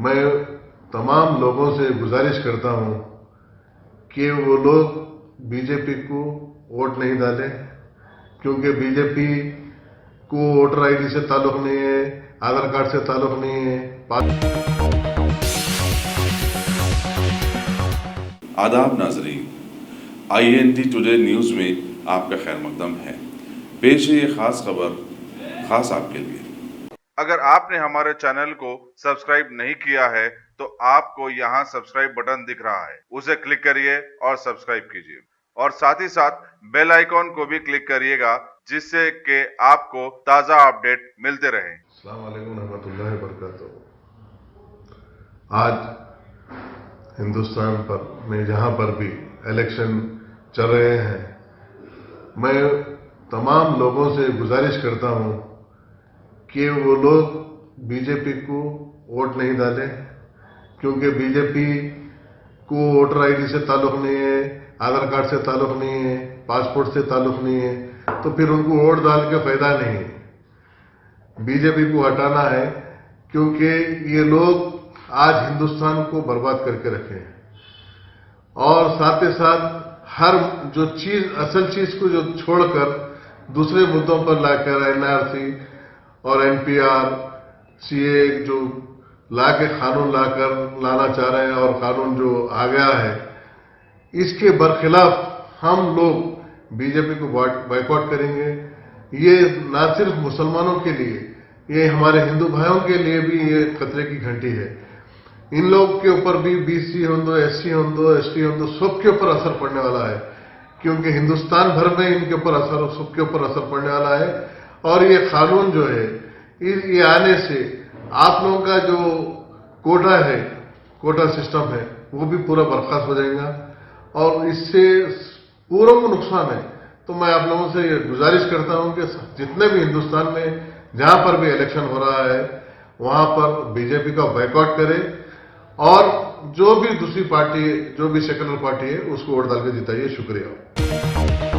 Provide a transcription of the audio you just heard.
मैं तमाम लोगों से गुजारिश करता हूं कि वो लोग बीजेपी को वोट नहीं डालें, क्योंकि बीजेपी को वोटर आईडी से ताल्लुक नहीं है, आधार कार्ड से ताल्लुक नहीं है। आदाब नाजरीन, INT टुडे न्यूज़ में आपका खैर मकदम है। पेश है ये खास खबर खास आपके लिए। अगर आपने हमारे चैनल को सब्सक्राइब नहीं किया है तो आपको यहाँ सब्सक्राइब बटन दिख रहा है, उसे क्लिक करिए और सब्सक्राइब कीजिए और साथ ही साथ बेल आइकॉन को भी क्लिक करिएगा, जिससे कि आपको ताज़ा अपडेट मिलते रहें। अस्सलाम वालेकुम रहमतुल्लाहि व बरकातहू। आज हिंदुस्तान में जहां पर भी इलेक्शन चल रहे हैं, मैं तमाम लोगों से गुजारिश करता हूं कि वो लोग बीजेपी को वोट नहीं डालें, क्योंकि बीजेपी को वोटर आईडी से ताल्लुक नहीं है, आधार कार्ड से ताल्लुक नहीं है, पासपोर्ट से ताल्लुक नहीं है, तो फिर उनको वोट डाल के फायदा नहीं है। बीजेपी को हटाना है, क्योंकि ये लोग आज हिंदुस्तान को बर्बाद करके रखे हैं और साथ ही साथ हर जो चीज असल चीज को जो छोड़कर दूसरे मुद्दों पर लाकर NRC और NPR CA जो लाके कानून लाना चाह रहे हैं और कानून जो आ गया है, इसके बरखिलाफ हम लोग बीजेपी को बायकॉट करेंगे। ये ना सिर्फ मुसलमानों के लिए, ये हमारे हिंदू भाइयों के लिए भी ये खतरे की घंटी है। इन लोग के ऊपर भी BC हो, SC हो, ST हो, सबके ऊपर असर पड़ने वाला है, क्योंकि हिंदुस्तान भर में इनके ऊपर सबके ऊपर असर पड़ने वाला है। और ये कानून जो है, ये आने से आप लोगों का जो कोटा है, कोटा सिस्टम है, वो भी पूरा बर्खास्त हो जाएगा और इससे पूरा को नुकसान है। तो मैं आप लोगों से ये गुजारिश करता हूं कि जितने भी हिंदुस्तान में जहां पर भी इलेक्शन हो रहा है, वहां पर बीजेपी का बायकॉट करें और जो भी दूसरी पार्टी, जो भी सेकुलर पार्टी है, उसको वोट डाल के जिताइए। शुक्रिया।